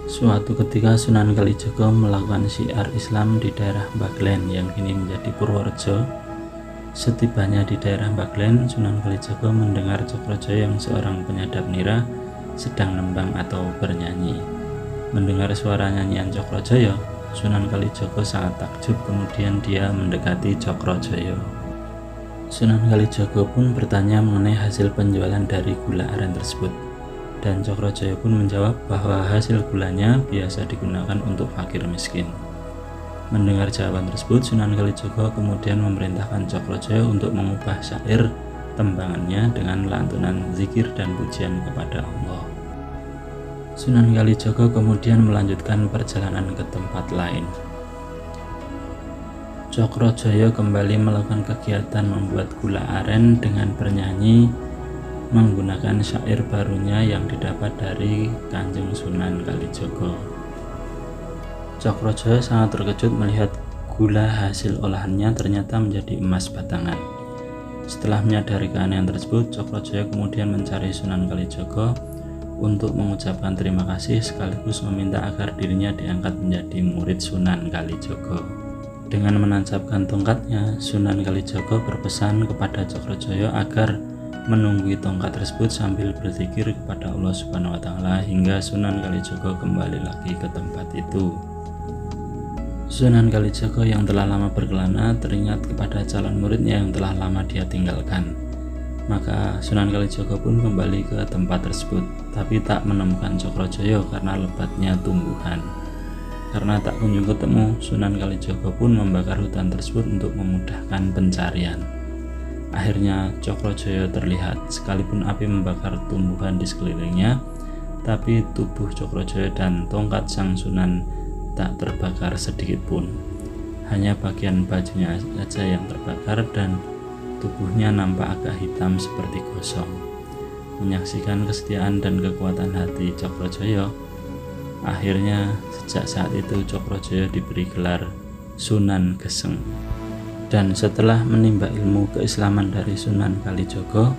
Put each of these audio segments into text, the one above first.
Suatu ketika Sunan Kalijaga melakukan syiar Islam di daerah Baglen yang kini menjadi Purworejo. Setibanya di daerah Baglen, Sunan Kalijaga mendengar Cokrojoyo yang seorang penyadap nira sedang nembang atau bernyanyi. Mendengar suara nyanyian Cokrojoyo, Sunan Kalijaga sangat takjub, kemudian dia mendekati Cokrojoyo. Sunan Kalijaga pun bertanya mengenai hasil penjualan dari gula aren tersebut. Dan Cokrojoyo pun menjawab bahwa hasil gulanya biasa digunakan untuk fakir miskin. Mendengar jawaban tersebut, Sunan Kalijaga kemudian memerintahkan Cokrojoyo untuk mengubah syair tembangannya dengan lantunan zikir dan pujian kepada Allah. Sunan Kalijaga kemudian melanjutkan perjalanan ke tempat lain. Cokrojoyo kembali melakukan kegiatan membuat gula aren dengan bernyanyi menggunakan syair barunya yang didapat dari Kanjeng Sunan Kalijaga. Cokrojoyo sangat terkejut melihat gula hasil olahannya ternyata menjadi emas batangan. Setelah menyadari keanehan tersebut, Cokrojoyo kemudian mencari Sunan Kalijaga untuk mengucapkan terima kasih sekaligus meminta agar dirinya diangkat menjadi murid Sunan Kalijaga. Dengan menancapkan tongkatnya, Sunan Kalijaga berpesan kepada Cokrojoyo agar menunggui tongkat tersebut sambil berzikir kepada Allah Subhanahu wa Ta'ala hingga Sunan Kalijaga kembali lagi ke tempat itu. Sunan Kalijaga yang telah lama berkelana teringat kepada calon muridnya yang telah lama dia tinggalkan. Maka Sunan Kalijaga pun kembali ke tempat tersebut, tapi tak menemukan Cokrojoyo karena lebatnya tumbuhan. Karena tak kunjung ketemu, Sunan Kalijaga pun membakar hutan tersebut untuk memudahkan pencarian. Akhirnya Cokrojoyo terlihat, sekalipun api membakar tumbuhan di sekelilingnya, tapi tubuh Cokrojoyo dan tongkat sang Sunan tak terbakar sedikit pun. Hanya bagian bajunya saja yang terbakar dan tubuhnya nampak agak hitam seperti gosong. Menyaksikan kesetiaan dan kekuatan hati Cokrojoyo, akhirnya sejak saat itu Cokrojoyo diberi gelar Sunan Geseng. Dan setelah menimba ilmu keislaman dari Sunan Kalijaga,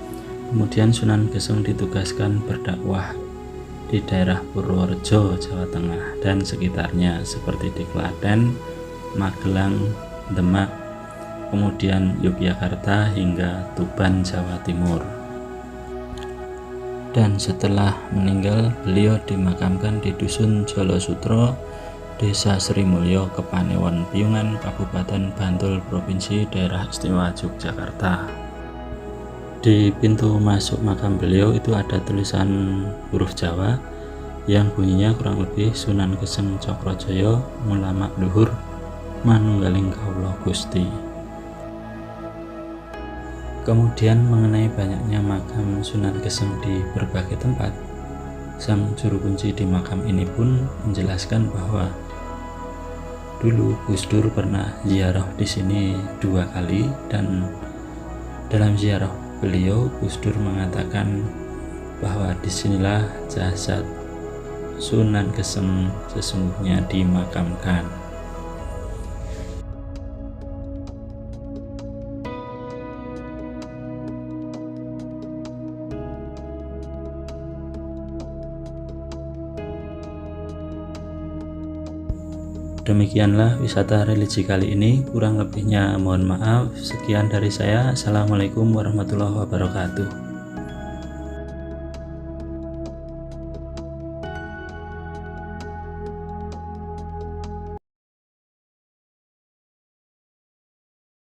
kemudian Sunan Geseng ditugaskan berdakwah di daerah Purworejo, Jawa Tengah dan sekitarnya seperti di Klaten, Magelang, Demak, kemudian Yogyakarta hingga Tuban, Jawa Timur. Dan setelah meninggal, beliau dimakamkan di Dusun Jolosutro, Desa Sri Mulyo, Kepanewon Piungan, Kabupaten Bantul, Provinsi Daerah Istimewa Yogyakarta. Di pintu masuk makam beliau itu ada tulisan huruf Jawa yang bunyinya kurang lebih Sunan Geseng Cokrojoyo Ulama Luhur Manunggaling Kawula Gusti. Kemudian mengenai banyaknya makam Sunan Geseng di berbagai tempat, sang juru kunci di makam ini pun menjelaskan bahwa dulu Gus Dur pernah ziarah di sini 2 kali, dan dalam ziarah beliau Gus Dur mengatakan bahwa disinilah jasad Sunan Geseng sesungguhnya dimakamkan. Demikianlah wisata religi kali ini, kurang lebihnya mohon maaf. Sekian dari saya. Assalamualaikum warahmatullahi wabarakatuh.